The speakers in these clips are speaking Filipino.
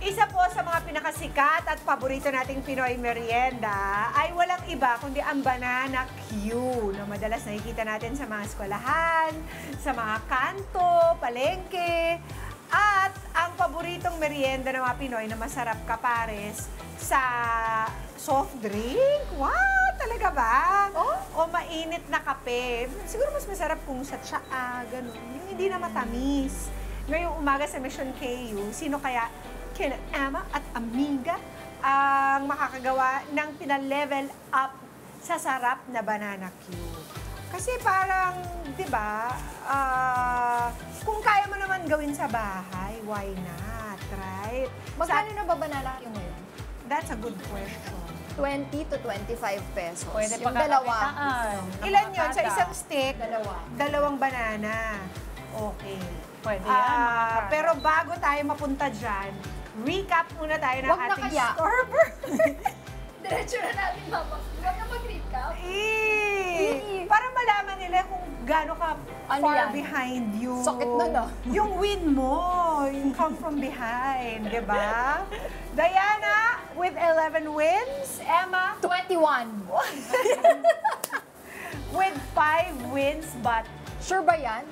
Isa po sa mga pinakasikat at paborito nating Pinoy merienda ay walang iba kundi ang Banana Q na madalas nakikita natin sa mga eskwelahan, sa mga kanto, palengke, at ang paboritong merienda ng mga Pinoy na masarap kapares sa soft drink. Wow! Talaga ba? O mainit na kape. Siguro mas masarap kung sa tsaa, ganun. Yung hindi na matamis. Ngayong umaga sa Mission KU, sino kaya kina Emma at Amiga ang makakagawa ng pina-level up sa sarap na Banana Q. Kasi parang, di ba, kung kaya mo naman gawin sa bahay, why not, right? Magkano na ba Banana Q ngayon? That's a good question. 20 to 25 pesos. Pwede yung dalawa. Ilan yun? Sa isang stick, Dalawa. dalawang banana. Okay. Pwede yan. Pero bago tayo mapunta dyan, recap muna tayo ng Wag na ating kaya. store. Diretso na natin, mama. Huwag na mag-recap. Para malaman nila kung gaano ka Ano far yan? behind you. Sakit nun, ah. Yung win mo, yung come from behind, di ba? Diana, with 11 wins. Emma, 21. with 5 wins, but Sure ba yan?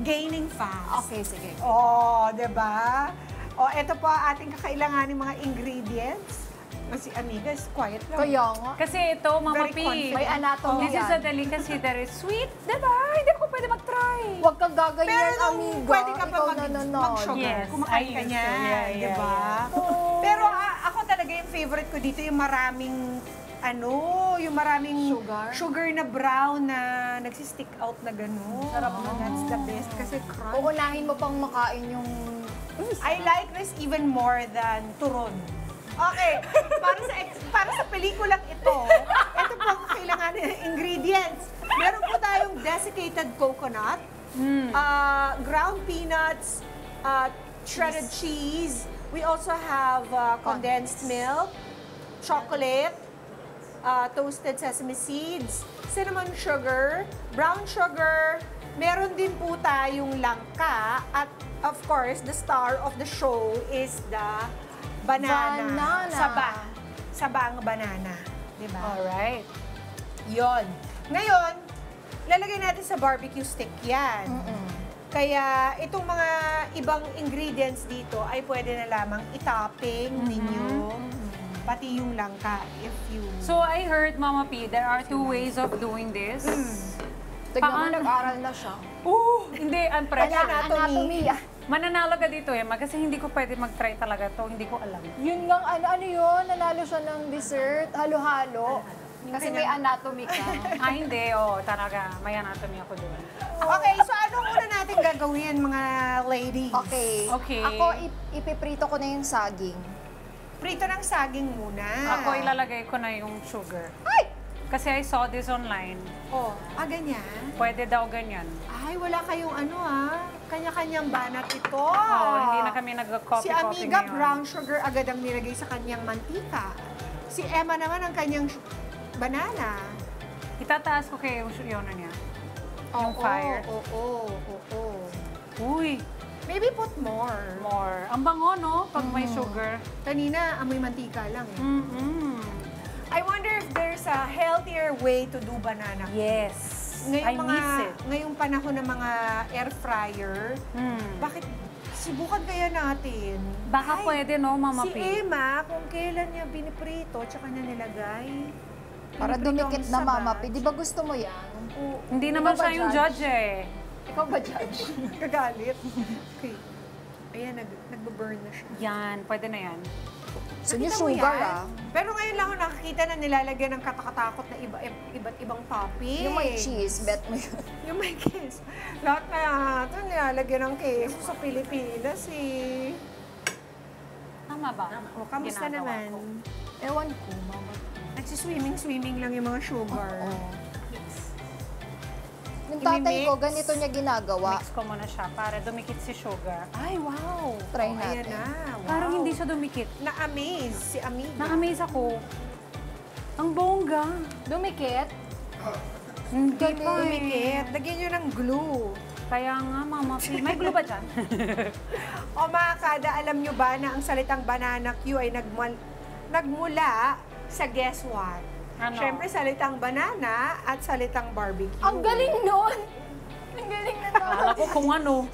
gaining fast. Okay, sige. Oh, di ba? O, eto po ating kakailanganin mga ingredients. Si Amigas, quiet lang. Kaya nga. Kasi ito, Mama Very P, confident. May anatomy this is a yan. delicacy that is sweet. Diba? Hindi ko pwede mag-try. Huwag kang gaganyan, Pero nung amiga. pwede ka pa Ikaw mag-sugar, Oh, Yes, kumakain I ka used niya, to. Yeah, di yeah, ba? Pero ako talaga yung favorite ko dito, yung maraming, yung maraming sugar na brown na nagsistick out na gano'n. Sarap That's the best kasi crunch. Uunahin mo pang makain yung... I like this even more than turon. Okay, para sa pelikulang ito po ang kailangan ng ingredients. Meron po tayong desiccated coconut, ground peanuts, shredded cheese. We also have condensed milk, chocolate, toasted sesame seeds, cinnamon sugar, brown sugar. Meron din po tayong langka at of course, the star of the show is the banana. Sabang banana. Diba? Alright. Yon. Ngayon, lalagay natin sa barbecue stick yan. Kaya itong mga ibang ingredients dito ay pwede na lamang itopping ninyo. Pati yung langka if you... So I heard, Mama P, there are 2 ways of doing this. Tignan mo, Paano? nag-aral na siya. Hindi, unpressed. Anatomy. Mananalo ka dito, Emma, kasi hindi ko pwede mag-try talaga to. Hindi ko alam. Yun nga, ano yun? Nanalo siya ng dessert. Halo-halo. Kasi may anatomy ka. Hindi. Talaga. May anatomy ako doon. Okay, so anong una natin gagawin mga ladies? Okay. Okay. Ako, ipiprito ko na yung saging. Prito ng saging muna. Ako, ilalagay ko na yung sugar. Ay! Kasi I saw this online. Ganyan? Pwede daw ganyan. Ay, wala kayong kanya-kanyang banat ito. Hindi na kami Si nag-coffee-coffee Amiga, ngayon. brown sugar agad ang nilagay sa kanyang mantika. Si Emma naman ang kanyang banana. Itataas ko kay yun niya. Yung fire. Oo. Uy, Maybe put more. more. Ang bango, no? Pag may sugar. Kanina, amoy mantika lang eh. Mm-hmm. I wonder if there's a healthier way to do banana. Yes. I miss it. Ngayong panahon ng mga air fryer, bakit subukan kaya natin? Baka pwede, no, Mama Si P? Emma, kung kailan niya biniprito, tsaka niya nilagay. Para Piniprito dumikit ang na, sabat. Mama P. Di ba gusto mo yan? Hindi Ikaw naman ba siya yung judge? judge eh. Ikaw ba, Judge? Kagalit. Okay. Ayan, nagbe-burn na siya. Yan, pwede na yan. So, yung Nakita mo sugar, yan? Pero ngayon lang ako nakakita na nilalagyan ng katakatakot na iba't ibang topping. Yung may cheese, bet mo yun. Yung may cheese. Lahat na ito nilalagyan ng queso sa Pilipinas eh. Tama ba? O, kamusta Ginagawa naman? ko. Ewan ko, Mama P. Nagsiswimming lang yung mga sugar. Yung tatay ko, Imimix. ganito niya ginagawa. Mix ko muna siya para dumikit si sugar. Ay, wow! Try Ayan natin. na. Wow. Parang hindi siya dumikit. Na-amaze si Amiga. Na-amaze ako. Ang bongga. Dumikit? Hindi Galing. pa eh. Dumikit. Lagyan nyo ng glue. Kaya nga, Mama P. May glue ba dyan? O mga kada, alam nyo ba na ang salitang banana Q ay nagmula sa guess what? Ano? Siyempre, salitang banana at salitang barbecue. Ang galing nun! Ang galing na nun! Akala ko kung ano.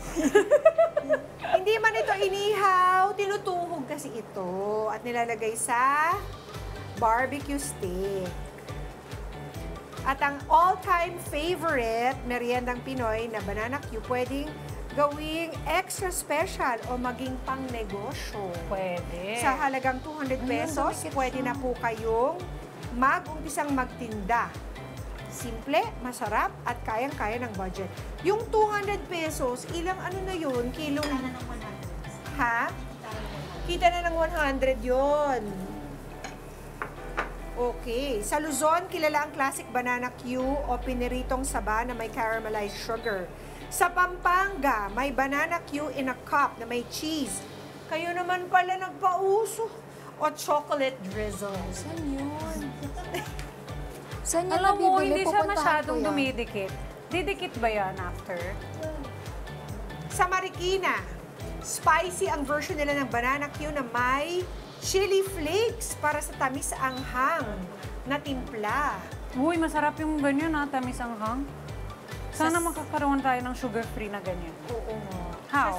Hindi man ito inihaw, tinutuhog kasi ito at nilalagay sa barbecue stick. At ang all-time favorite meriendang Pinoy na banana Q, pwedeng gawing extra special o maging pang negosyo. Pwede. Sa halagang 200 pesos, pwede na po kayong mag-umpisang magtinda. Simple, masarap, at kayang-kaya ng budget. Yung 200 pesos, ilang ano na yun? Kilong... Ha? Kita na ng 100 yun. Okay. Sa Luzon, kilala ang classic banana Q o piniritong saba na may caramelized sugar. Sa Pampanga, may banana Q in a cup na may cheese. Kayo naman pala nagpauso. O chocolate drizzle. Saan yun? Saan yun Alam mo, nabibili? hindi siya Pupuntahan masyadong ko yan. dumidikit. Didikit ba yan after? Sa Marikina, spicy ang version nila ng banana Q na may chili flakes para sa tamis anghang na timpla. Uy, masarap yung ganyan ha, tamis ang hang. Sana makakaroon tayo ng sugar-free na ganyan. Oo nga. How?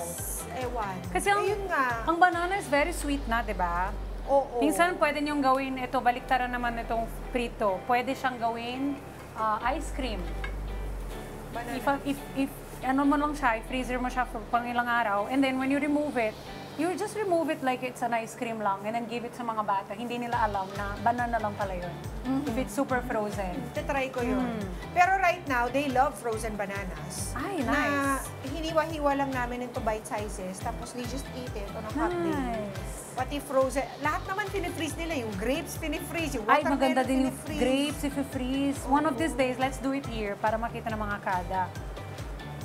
Ewan. Kasi Ayun nga. ang banana is very sweet na, di ba? Oo. Minsan pwede niyong gawin ito, baliktaran naman itong prito. Pwede siyang gawin ice cream. Banana. If ano mo lang siya, freezer mo siya for pang ilang araw, and then when you remove it, you just remove it like it's an ice cream lang, and then give it sa mga bata. Hindi nila alam na banana lang pala yun. If it's super frozen. Try ko yun. Pero right now, they love frozen bananas. Ay, Na nice. hiniwa-hiwa lang namin into bite sizes, tapos they just eat it on a hot day. Nice. Pati frozen, lahat naman pinifreeze nila. Yung grapes pinifreeze, yung Ay, watermelon maganda din yung pinifreeze. grapes if you freeze. One of these days, let's do it here para makita ng mga kada.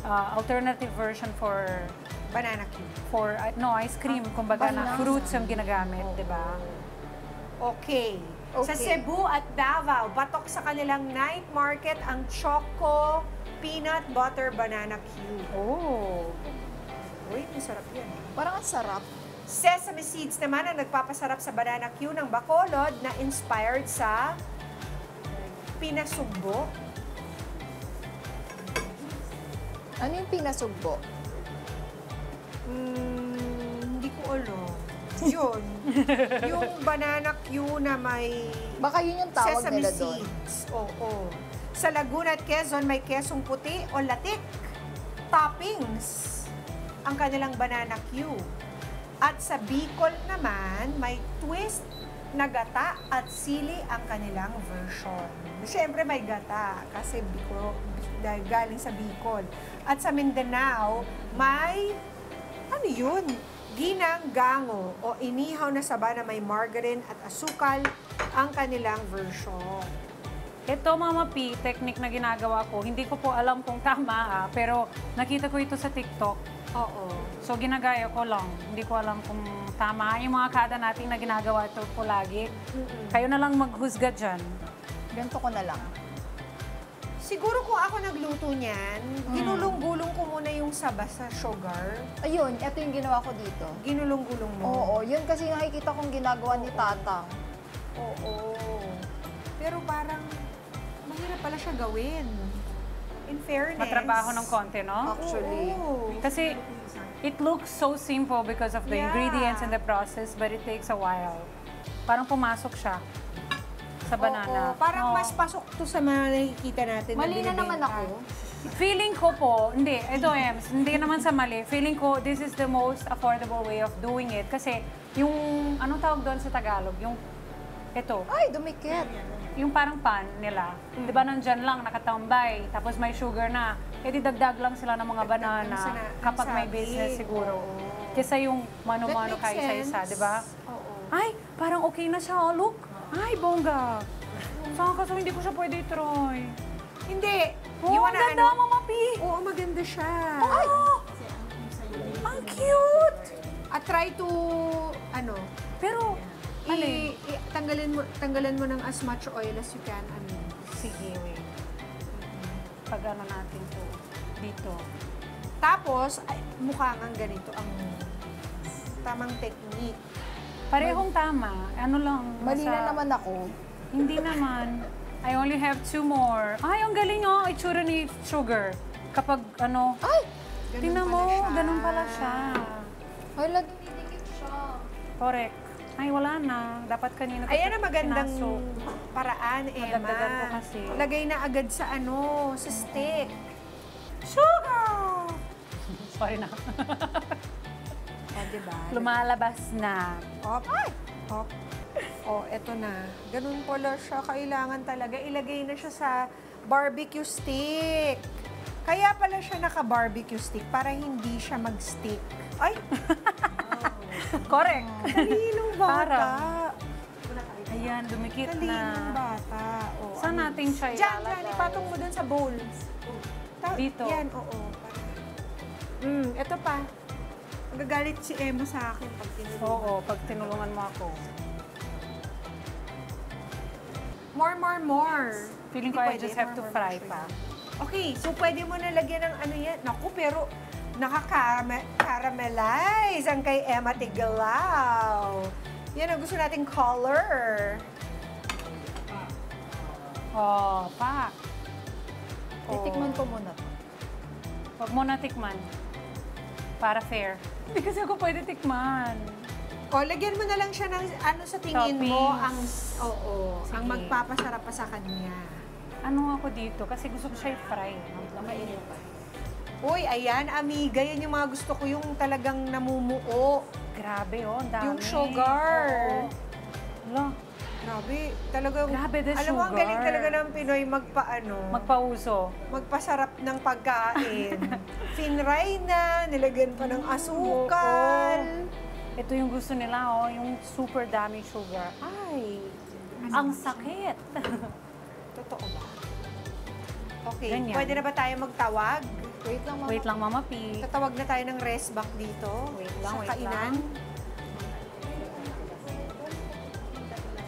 Alternative version for Banana Q. ice cream, kumbaga na banana. fruits yung ginagamit, di ba? Okay. Sa Okay. Cebu at Davao, batok sa kanilang night market ang Choco Peanut Butter Banana Q. Oh. Uy, masarap yan. Parang ang sarap. Sesame seeds naman ang nagpapasarap sa Banana Q ng Bacolod na inspired sa pinasugbo. Ano yung pinasugbo? Hindi ko alam. Yun. Yung Banana Q na may Baka yun yung tawag sesame nila doon. seeds. Oo. Sa Laguna at Quezon, may kesong puti o latik. Toppings ang kanilang Banana Q. At sa Bicol naman, may twist na gata at sili ang kanilang version. Siyempre may gata kasi dahil galing sa Bicol. At sa Mindanao, may ano yun? Ginanggango o inihaw na saba na may margarine at asukal ang kanilang version. Ito, Mama P, technique na ginagawa ko. Hindi ko po alam kung tama, pero nakita ko ito sa TikTok. Oo. So, ginagaya ko lang. Hindi ko alam kung tama. Yung mga kada natin na ginagawa ito po lagi. Kayo na lang maghusga dyan. Ganito ko na lang. Siguro kung ako nagluto niyan, ginulong-gulong ko muna yung saba sa sugar. Ayun, ito yung ginawa ko dito. Ginulong-gulong mo. Oo, yun kasi nakikita kong ginagawa ni Tatang. Oo. Pero parang mahirap pala siya gawin. In fairness. Matrabaho ng konti, no? Actually. Oo. Kasi it looks so simple because of the Yeah. ingredients and the process, but it takes a while. Parang pumasok siya sa banana. Oo, parang Oo. mas pasok to sa mga nakikita natin. Mali na binibenta. naman ako. Feeling ko po, hindi, ito Ems, hindi naman sa mali. Feeling ko, this is the most affordable way of doing it. Kasi yung, anong tawag doon sa Tagalog? Yung, ito, Ay, dumikit. yung parang pan nila. Di ba nandyan lang, nakatambay, tapos may sugar na. Eh, didagdag lang sila ng mga banana kapag may business siguro. Kesa yung mano-mano That kayo makes sa isa, sense. di ba? Oo. Ay, parang okay na siya, oh, look. Ay, bongga. Saan kaso hindi ko siya pwede i-try. Hindi. Oh, You ang wanna ganda, ano? Mama P. Oo, maganda siya. Ay! Ang cute! At try to, ano, Pero, tanggalan mo ng as much oil as you can. sige, wait. Pag ano natin to, dito. Tapos, ay, mukha nga ganito ang tamang technique. Parehong tama. Ano lang. Mali nasa- na naman ako. Hindi naman. I only have 2 more. Ay, ang galing oh. Itsura ni Sugar. Kapag ano, Ay! Ganun tingnan mo, pala siya. ganun pala siya. Hala, dumidikit siya. Correct. Ay, wala na. Dapat kanina ko Ayan ang magandang pinasok. paraan, Emma. Madagdagan ko kasi. Lagay na agad sa sa stick. Sugar! Sorry na. Diba? Lumalabas na. Hop. Hop. Eto na. Ganun pala siya. Kailangan talaga ilagay na siya sa barbecue stick. Kaya pala siya naka-barbecue stick para hindi siya mag-stick. Ay! Correct. Talinong bata. Ayan, dumikit Talinong na. bata. Saan natin siya Diyan, ilalagay? ipatong mo dun sa bowl. Dito? Yan, oo. Ito pa. Magagalit si Emma sa akin pag tinulungan. Oo, pag tinulungan mo ako. More. Feeling ko Hindi I pwede, just have to more fry siya. pa. Okay, so pwede mo na lagyan ng ano yan. Naku, pero nakaka-caramelize ang kay Emma Tigalaw. Yan ang gusto nating color. Oh, pak. Titikman ko muna to. Huwag mo na tikman. Para fair. Hindi kasi ako pwede tikman. O, lagyan mo na lang siya ng ano sa tingin mo Toppings. ang Sige. magpapasarap pa sa kanya. Ano ako dito? Kasi gusto ko siya i-fry. Mainit pa. Uy, ayan, amiga, yan yung mga gusto ko yung talagang namumuo. Grabe oh, ang dami. Yung sugar. Oo. Wala, Grabe, talagang, Grabe, the alam mo, ang sugar. galing talaga ng Pinoy magpauso. magpasarap ng pagkain. Finray na, nilagyan pa ng asukal. Ito yung gusto nila oh, yung super dami sugar. Ay, ang sakit. Totoo ba? Okay, Ganyan. pwede na ba tayo magtawag? Wait lang, mama. Wait lang, Mama P. Tatawag na tayo ng rest back dito. Wait lang, sa wait kainan. lang.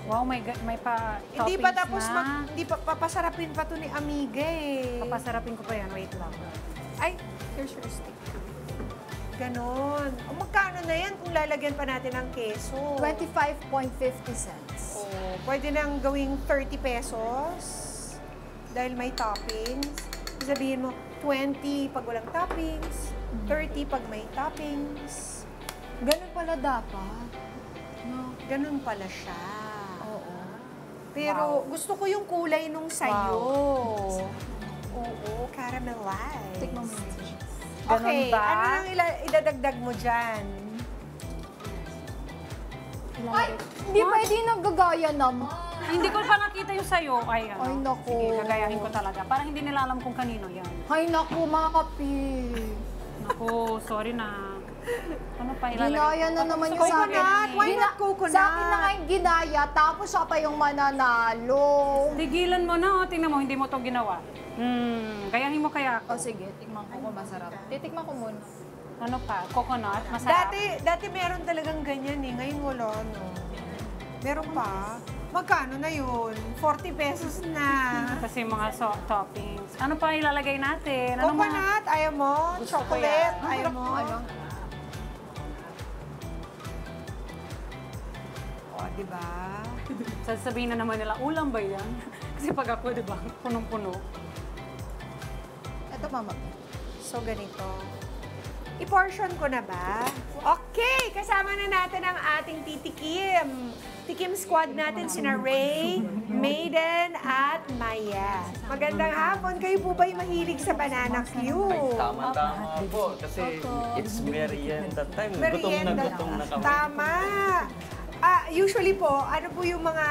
Wow, may pa Hindi pa toppings tapos, na. hindi pa, papasarapin pa to ni Amiga eh. Papasarapin ko pa yan. Wait lang. Ay, here's your stick. Ganon. O, magkano na yan kung lalagyan pa natin ng keso? 25.50 cents. Oh, pwede nang gawing 30 pesos dahil may toppings. Sabihin mo, 20 pag walang toppings, 30 pag may toppings. Ganun pala dapat. No? Ganun pala siya. Oo. Pero gusto ko yung kulay nung sayo. Oo, caramelized. Tikman mo yun. Ganun Okay, ba? ano nang idadagdag mo dyan? Ay, hindi pwede naggagaya naman. Hindi ko pa nakita yung sayo. Ay, ano. Ay, naku. Sige, gagayahin ko talaga. Parang hindi nila alam kung kanino yan. Ay, naku, mga kapi. Naku, sorry na. Ano pa ilalagay? Ginaya na naman yung sa akin. Coconut! Why not Gina- coconut? Sa akin na nga yung ginaya, tapos siya pa yung mananalo. Tigilan mo na, oh. Tingnan mo, hindi mo to ginawa. Gayahin mo kaya O ako. sige, tikman ko kung masarap. Titikman ko muna. Ano pa? Coconut? Masarap? Dati meron talagang ganyan eh. Ngayon wala, no? Meron pa. Magkano na yun? 40 pesos na. Kasi mga toppings. Ano pa ilalagay natin? Ano mga... Coconut, ayaw mo? Gusto ko Chocolate, yan. ayaw mo? Ano? O, diba? Sasabihin na naman nila, ulam ba yan? Kasi pag ako, di ba, punong-puno. Ito, mama. So, ganito. I-portion ko na ba? Okay, kasama na natin ang ating titikim. Tikim squad natin sina Ray, Maiden, at Maya. Magandang hapon. Kayo po ba'y mahilig sa banana Q? Tama-tama po, kasi it's merienda time. Merienda. Gutom na kami. Tama. Usually po, ano po yung mga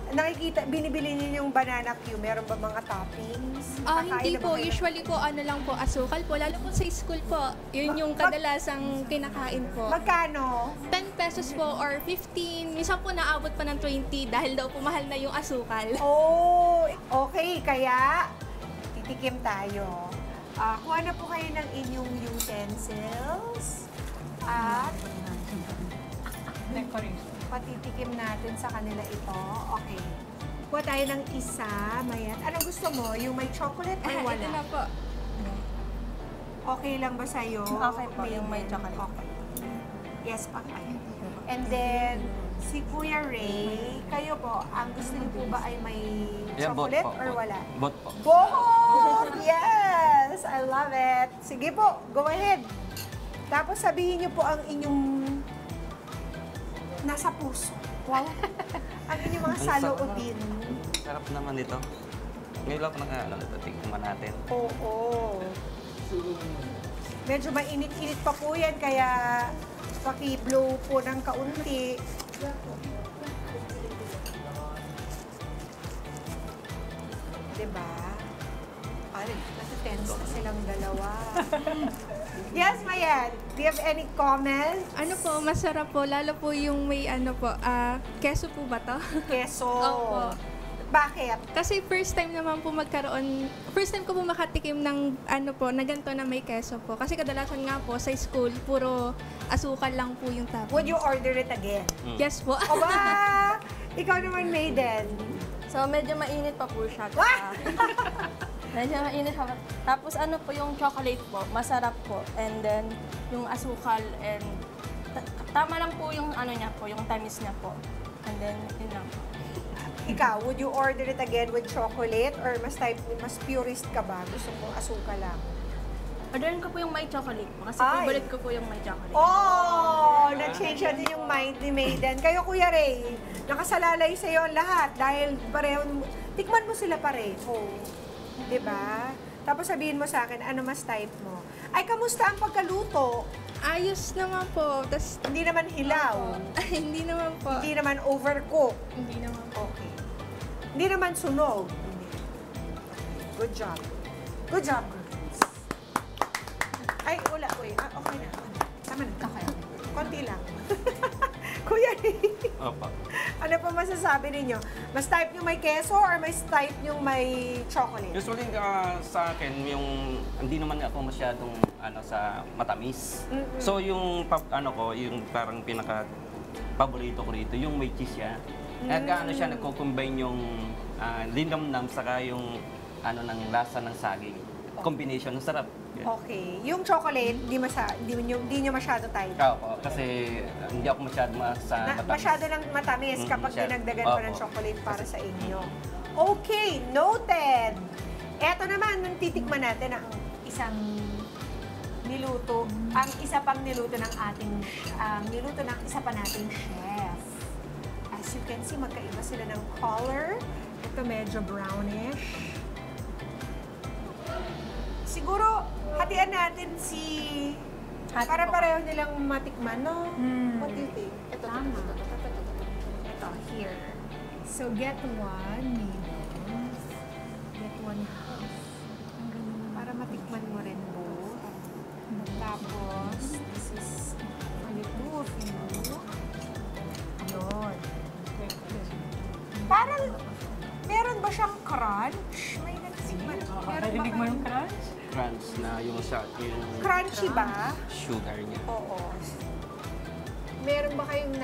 nakikita, binibili niyo yung banana Q? Meron ba mga toppings? Nakakain Hindi na ba po. kayo? Usually po, ano lang po, asukal po. Lalo po sa school po. Yun yung kadalasang kinakain po. Magkano? 10 pesos po or 15. Minsan po naabot pa ng 20 dahil daw po mahal na yung asukal. Oh, okay. Kaya, titikim tayo. Kuha na po kayo ng inyong utensils. At patitikim natin sa kanila ito. Okay. Kuha tayo ng isa. Mayan. Anong gusto mo? Yung may chocolate or wala? Ito na po. Okay lang ba sa'yo? Okay po, yung may chocolate. Okay. Yes pa kayo. And then, si Kuya Ray, kayo po, ang gusto niyo po ba ay may Yeah, both chocolate po, or both. wala? Both po. Both! Yes! I love it. Sige po, go ahead. Tapos sabihin niyo po ang inyong nasa puso. Wow! Ang inyong mga Ang sarap. saloobin. Sarap naman ito. Ngayon lang ito, tingnan natin. Oo. Medyo mainit-init pa po yan, kaya paki-blow po ng kaunti. Diba? Ay, nasa-tense na silang dalawa. Yes, Mayan. Do you have any comment? Ano po, masarap po. Lalo po yung may ano po, keso po ba to? Keso. Opo. Bakit? Kasi first time naman po first time ko po makatikim ng ano po, na ganito na may keso po. Kasi kadalasan nga po sa school, puro asukal lang po yung topping. Would you order it again? Yes po. Aba! Ikaw naman, Maiden. So, medyo mainit pa po siya. Wah! Medyo mainit pa. Tapos ano po yung chocolate po, masarap po. And then, yung asukal and tama lang po yung ano niya po, yung tamis niya po. And then, yun lang po. Ikaw, would you order it again with chocolate or mas purist ka ba? Gusto mo asukal lang? Orderin ko po yung may chocolate po. Kasi Ay. favorite ko po yung may chocolate. Oh! Na-change natin yung mind ni Maiden. Kayo, Kuya Ray, nakasalalay sa'yo ang lahat dahil pareho, tikman mo sila pareho. Diba? Tapos sabihin mo sa akin, ano mas type mo? Ay, kamusta ang pagkaluto? Ayos naman po. Tas, Hindi naman hilaw. hindi naman po. Hindi naman overcook. Hindi naman po. Okay. Hindi naman sunog. Good job. Good job, girls. Ay, wala. Uy, okay na. Tama na. Okay. Konti lang. Kuya Ray, Opo. ano pa masasabi ninyo? Mas type nyo may keso or mas type nyo may chocolate? Usually sa akin, yung hindi naman ako masyadong sa matamis. So yung yung parang pinaka paborito ko rito, yung may cheese siya. Nagkaano siya, nagko-combine yung linamnam saka yung ng lasa ng saging. Combination, ang sarap. Okay. Yung chocolate, di nyo masyado type. Opo, kasi hindi ako masyado matamis. Masyado lang matamis kapag Masyado. dinagdagan pa ng Opo. chocolate para sa inyo. Okay, noted! Eto naman, nung titikman natin ang isang niluto, ang isa pang niluto ng niluto ng isa pa nating chef. As you can see, magkaiba sila ng color. Ito medyo brownish. Siguro, hatian natin para pareho nilang matikman, no? What do you think? Ito, ito, here. So, get one medium. Get one half. Para matikman mo rin both. Tapos, this is only two of you. Yun. Parang, meron ba siyang crunch? May nagsimman. Narinig mo yung crunch? Crunch na yung Crunchy ba? sugar niya. Oo. Meron ba kayong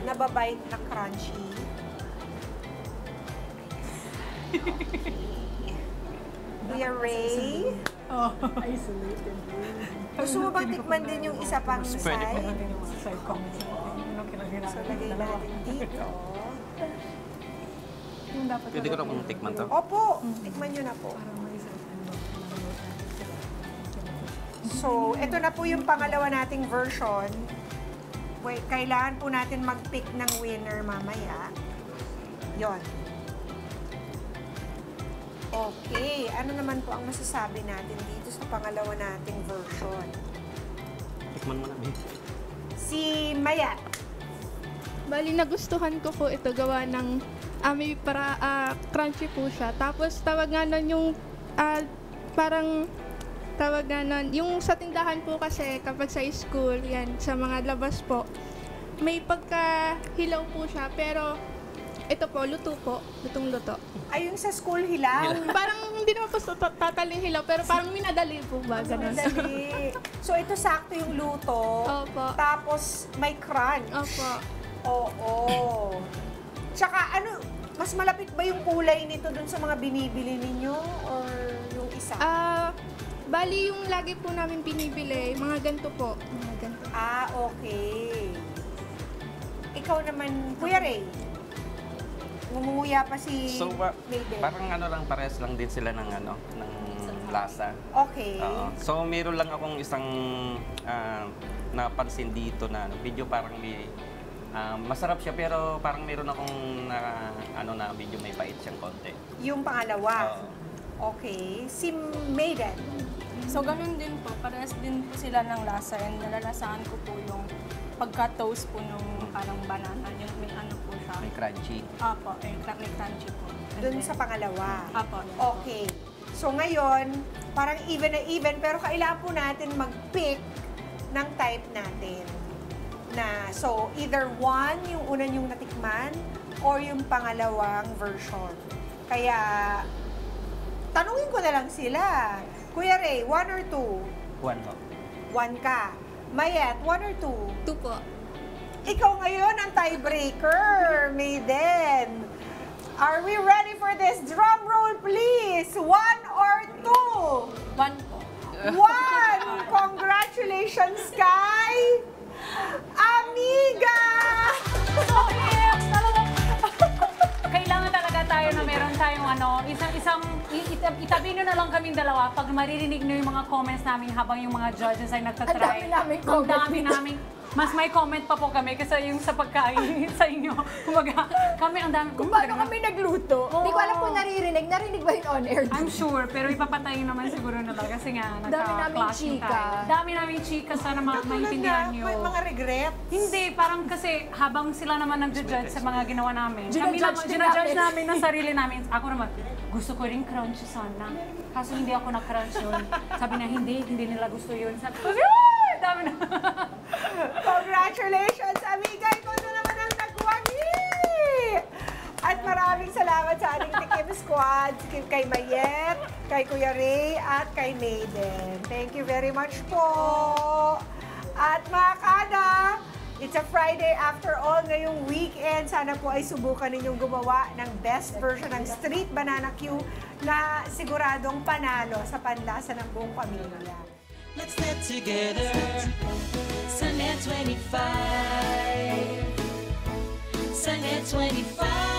nababite na crunchy? Kuya Ray? Oh. Gusto mo bang tikman din yung isa pang Pwede po. side? Side comments natin. Ano kinagay So, lagay natin dito. Yung dapat Pwede ko na pong tikman to. Opo, tikman nyo na po. So, ito na po yung pangalawa nating version. Wait, kailangan po natin mag-pick ng winner mamaya. Yon. Okay, ano naman po ang masasabi natin dito sa pangalawa nating version? Tikman mo na, babe. Si Maya. Bali, nagustuhan ko po ito gawa ng may crunchy po siya. Tapos tawag nga nun yung parang tawag nga nun, yung sa tindahan po kasi kapag sa school, yan, sa mga labas po, may pagkahilaw po siya, pero ito po, luto po, lutong-luto. Ay, yung sa school hilaw. Parang hindi naman po tataling hilaw, pero parang minadali po ba, ganun. Madali. So, ito sakto yung luto. Opo. Tapos, may crunch. Opo. Oo. Tsaka, mas malapit ba yung kulay nito dun sa mga binibili ninyo? Or isa? Bali yung lagi po namin binibili, mga ganito po. Mga ganito. Okay. Ikaw naman, Kuya Ray. Ngumunguya pa si Maiden. parang ano lang, parehas lang din sila ng ano, ng lasa. Okay. Oo. So, meron lang akong isang napansin dito na video, parang may masarap siya pero parang meron akong na video may pait siyang konti. Yung pangalawa. Oo. Okay. Si Maiden. So, ganun din po. Parehas din po sila ng lasa and nalalasahan ko po yung pagka-toast po nung parang banana. Yung may ano po siya. May crunchy. Apo, may crunchy po. And Dun then- sa pangalawa. Apo. Okay. So ngayon, parang even na even, pero kailangan po natin mag-pick ng type natin. So, either one, yung una yung natikman, or yung pangalawang version. Kaya, tanungin ko na lang sila. Kuya Ray, 1 or 2? One ho. 1 ka. Mayet, 1 or 2? 2 po. Ikaw ngayon ang tiebreaker, Maiden. Are we ready for this? Drum roll, please. 1 or 2? 1 po. 1! Congratulations, Sky! Amiga! Kailangan talaga tayo na meron tayong itabi nyo na lang kaming dalawa pag maririnig nyo yung mga comments namin habang yung mga judges ay nagtatry. Ang dami naming Ang comment dami dito. namin. Mas may comment pa po kami kasi yung sa pagkain sa inyo. Kumaga, kami ang dami. Kung paano kami nagluto. Hindi ko alam kung naririnig. Narinig ba yun on air? I'm sure, pero ipapatayin naman siguro nila kasi nga naming nagka-clashing chika. tayo. Dami namin chika, sana maintindihan nyo. May mga regret. Hindi, parang kasi habang sila naman nag-judge sa mga ginawa namin, kami Ginajudge naman, din ginajudge namin. namin ng sarili namin. Ako naman, gusto ko rin crunchy sana. Kaso hindi ako na-crunch yun. Sabi na hindi nila gusto yun. Sabi ko, "Ay, dami na." Congratulations, amiga! Ikaw na naman ang nagwagi! At maraming salamat sa ating Tikim Squad, kay Mayet, kay Kuya Ray, at kay Maiden. Thank you very much po! At mga kada, it's a Friday after all ngayong weekend. Sana po ay subukan ninyong gumawa ng best version ng Street Banana Q na siguradong panalo sa panlasa ng buong pamilya. Let's get together. Sunday 25. Sunday 25.